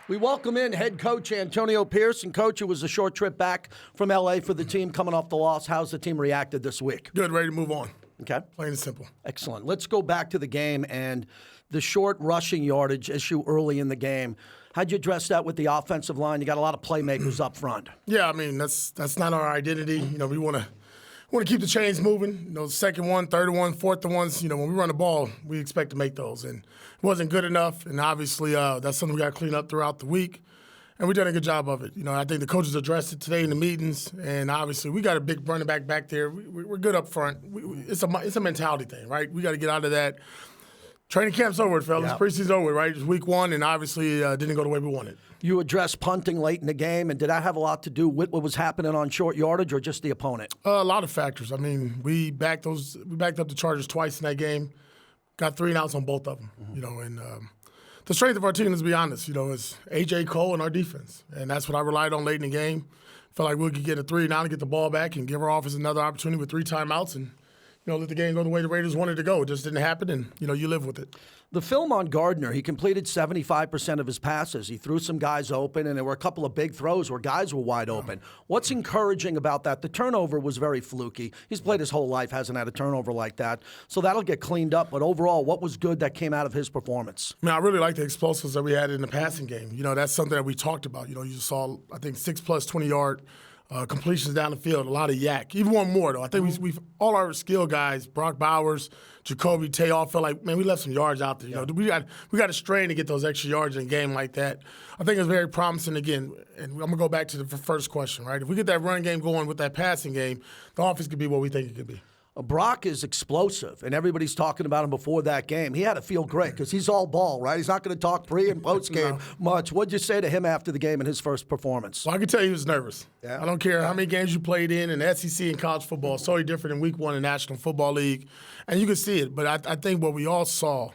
We welcome in head coach Antonio Pierce. And, Coach, it was a short trip back from L.A. for the team coming off the loss. How's the team reacted this week? Good, ready to move on. Okay. Plain and simple. Excellent. Let's go back to the game and the short rushing yardage issue early in the game. How'd you address that with the offensive line? You got a lot of playmakers up front. Yeah, I mean, that's not our identity. You know, we want to keep the chains moving. You know, second one, third one, fourth ones. You know, when we run the ball, we expect to make those. And it wasn't good enough. And obviously, that's something we got to clean up throughout the week. And we've done a good job of it. You know, I think the coaches addressed it today in the meetings. And obviously, we got a big running back there. We're good up front. It's a mentality thing, right? We got to get out of that. Training camp's over, fellas. Yep. Preseason's over, right? It's week one, and obviously didn't go the way we wanted. You addressed punting late in the game, and did that have a lot to do with what was happening on short yardage or just the opponent? A lot of factors. I mean, we backed up the Chargers twice in that game, got 3 and outs on both of them. Mm-hmm. You know, and the strength of our team, let's be honest, you know, is A.J. Cole and our defense, and that's what I relied on late in the game. Felt like we could get a 3 and out and get the ball back and give our offense another opportunity with 3 timeouts and, you know, let the game go the way the Raiders wanted to go. It just didn't happen, and, you know, you live with it. The film on Gardner, he completed 75% of his passes. He threw some guys open, and there were a couple of big throws where guys were wide open. What's encouraging about that? The turnover was very fluky. He's played his whole life, hasn't had a turnover like that. So that'll get cleaned up. But overall, what was good that came out of his performance? I mean, I really like the explosives that we had in the passing game. You know, that's something that we talked about. You know, you saw, I think, 6+ 20-yard completions down the field, a lot of yak. Even one more, though. I think we've all our skill guys, Brock Bowers, Jacoby Tay, all felt like, man, we left some yards out there. You know, we got to strain to get those extra yards in a game like that. I think it's very promising again. And I'm going to go back to the first question, right? If we get that run game going with that passing game, the offense could be what we think it could be. Brock is explosive, and everybody's talking about him before that game. He had to feel great because he's all ball, right? He's not going to talk pre- and post-game much. What'd you say to him after the game in his first performance? Well, I can tell he was nervous. Yeah. I don't care how many games you played in SEC and college football. It's totally different in week one in National Football League, and you can see it. But I think what we all saw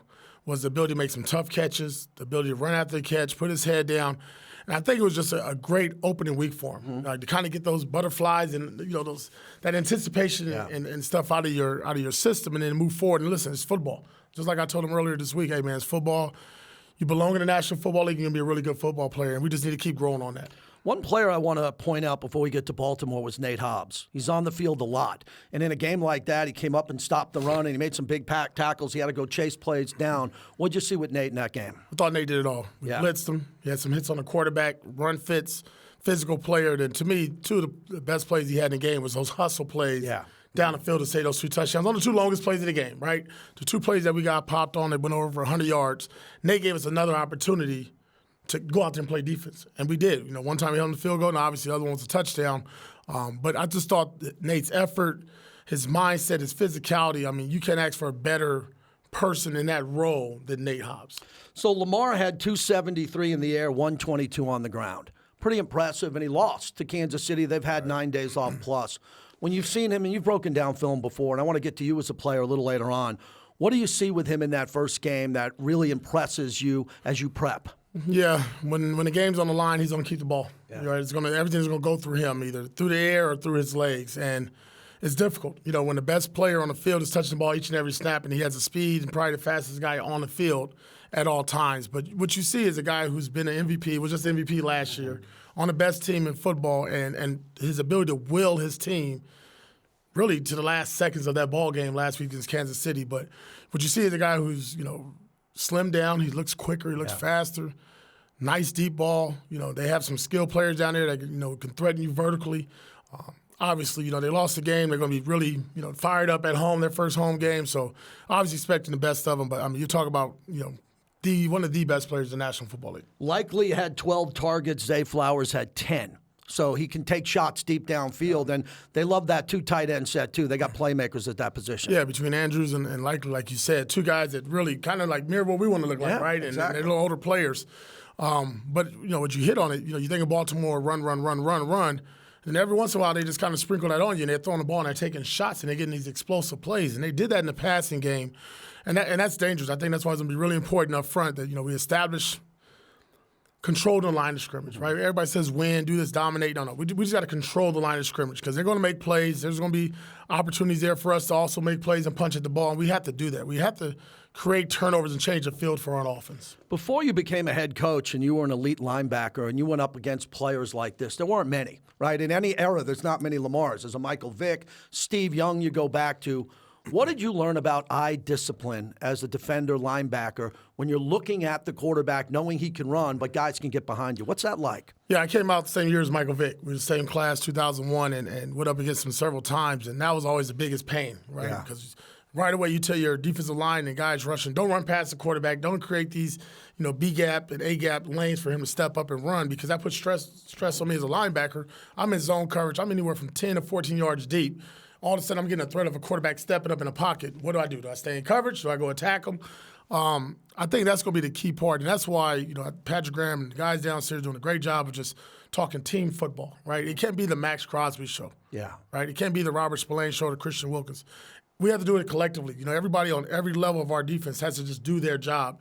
was the ability to make some tough catches, the ability to run after the catch, put his head down. And I think it was just a great opening week for him, to kind of get those butterflies and, you know, that anticipation and stuff out of your system, and then move forward. And listen, it's football. Just like I told him earlier this week, hey man, it's football. You belong in the National Football League, you're gonna be a really good football player, and we just need to keep growing on that. One player I want to point out before we get to Baltimore was Nate Hobbs. He's on the field a lot. And in a game like that, he came up and stopped the run, and he made some big tackles. He had to go chase plays down. What'd you see with Nate in that game? I thought Nate did it all. We blitzed him. He had some hits on the quarterback, run fits, physical player. Then to me, 2 of the best plays he had in the game was those hustle plays down the field to say those 2 touchdowns. On the 2 longest plays of the game, right? The 2 plays that we got popped on that went over for 100 yards. Nate gave us another opportunity to go out there and play defense. And we did. You know, one time he held the field goal, and obviously the other one was a touchdown. But I just thought that Nate's effort, his mindset, his physicality, I mean, you can't ask for a better person in that role than Nate Hobbs. So Lamar had 273 in the air, 122 on the ground. Pretty impressive, and he lost to Kansas City. They've had 9 days off plus. When you've seen him, and you've broken down film before, and I want to get to you as a player a little later on, what do you see with him in that first game that really impresses you as you prep? Yeah, when the game's on the line, he's going to keep the ball. Yeah. Right? Everything's going to go through him, either through the air or through his legs. And it's difficult. You know, when the best player on the field is touching the ball each and every snap, and he has the speed and probably the fastest guy on the field at all times. But what you see is a guy who's been an MVP, was just MVP last year, on the best team in football, and his ability to will his team really to the last seconds of that ball game last week against Kansas City. But what you see is a guy who's, you know, slimmed down. He looks quicker. He looks faster. Nice deep ball. You know, they have some skilled players down there that, you know, can threaten you vertically. Obviously, you know, they lost the game. They're going to be really, you know, fired up at home, their first home game. So obviously expecting the best of them. But, I mean, you talk about, you know, one of the best players in the National Football League. Likely had 12 targets. Zay Flowers had 10. So he can take shots deep downfield, and they love that 2 tight end set, too. They got playmakers at that position. Yeah, between Andrews and Likely, like you said, 2 guys that really kind of like mirror what we want to look like, right? Exactly. And they're little older players. But, you know, when you hit on it, you know, you think of Baltimore, run. And every once in a while, they just kind of sprinkle that on you, and they're throwing the ball, and they're taking shots, and they're getting these explosive plays. And they did that in the passing game, and that's dangerous. I think that's why it's going to be really important up front that, you know, we establish control the line of scrimmage, right? Everybody says win, do this, dominate. No. We just got to control the line of scrimmage because they're going to make plays. There's going to be opportunities there for us to also make plays and punch at the ball, and we have to do that. We have to create turnovers and change the field for our offense. Before you became a head coach and you were an elite linebacker and you went up against players like this, there weren't many, right? In any era, there's not many Lamars. There's a Michael Vick, Steve Young you go back to. What did you learn about eye discipline as a defender linebacker when you're looking at the quarterback, knowing he can run, but guys can get behind you? What's that like? Yeah, I came out the same year as Michael Vick. We were the same class, 2001, and went up against him several times, and that was always the biggest pain, right? Yeah. Because right away you tell your defensive line and guys rushing, don't run past the quarterback, don't create these, B-gap and A-gap lanes for him to step up and run, because that puts stress on me as a linebacker. I'm in zone coverage. I'm anywhere from 10 to 14 yards deep. All of a sudden, I'm getting a threat of a quarterback stepping up in a pocket. What do? Do I stay in coverage? Do I go attack him? I think that's going to be the key part, and that's why Patrick Graham and the guys downstairs doing a great job of just talking team football, right? It can't be the Max Crosby show, Yeah. right? It can't be the Robert Spillane show or the Christian Wilkins. We have to do it collectively. Everybody on every level of our defense has to just do their job.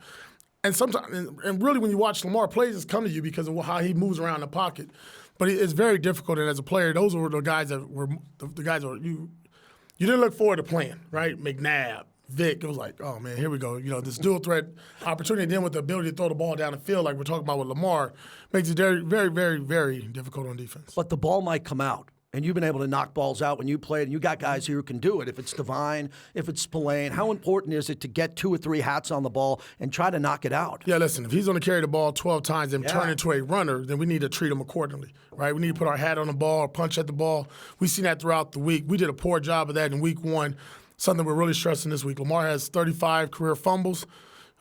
And sometimes, and really, when you watch Lamar, plays just come to you because of how he moves around the pocket. But it's very difficult, and as a player, those were the guys that were the guys that you didn't look forward to playing, right? McNabb, Vic, it was like, oh man, here we go. This dual threat opportunity, then with the ability to throw the ball down the field, like we're talking about with Lamar, makes it very, very, very, very difficult on defense. But the ball might come out. And you've been able to knock balls out when you played, and you got guys here who can do it. If it's Devine, if it's Spillane, how important is it to get 2 or 3 hats on the ball and try to knock it out? Yeah, listen, if he's going to carry the ball 12 times and turn into a runner, then we need to treat him accordingly, right? We need to put our hat on the ball, punch at the ball. We've seen that throughout the week. We did a poor job of that in week 1, something we're really stressing this week. Lamar has 35 career fumbles.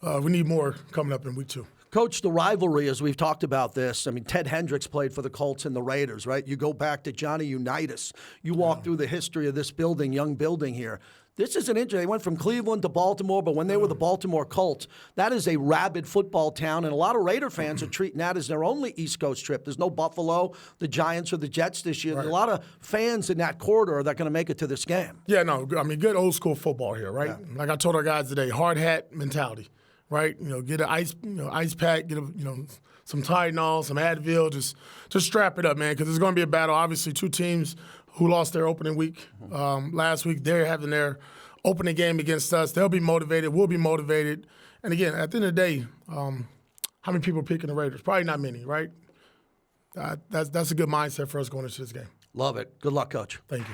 We need more coming up in week 2. Coach, the rivalry, as we've talked about this, Ted Hendricks played for the Colts and the Raiders, right? You go back to Johnny Unitas. You walk through the history of this building, young building here. This is an injury. They went from Cleveland to Baltimore, but when they were the Baltimore Colts, that is a rabid football town, and a lot of Raider fans are treating that as their only East Coast trip. There's no Buffalo, the Giants, or the Jets this year. There's a lot of fans in that corridor that are going to make it to this game. Yeah, no, good old school football here, right? Yeah. Like I told our guys today, hard hat mentality. Right, get an ice pack, get some Tylenol, some Advil, just strap it up, man, because it's going to be a battle. Obviously, 2 teams who lost their opening week last week, they're having their opening game against us. They'll be motivated. We'll be motivated. And again, at the end of the day, how many people are picking the Raiders? Probably not many, right? That's a good mindset for us going into this game. Love it. Good luck, Coach. Thank you.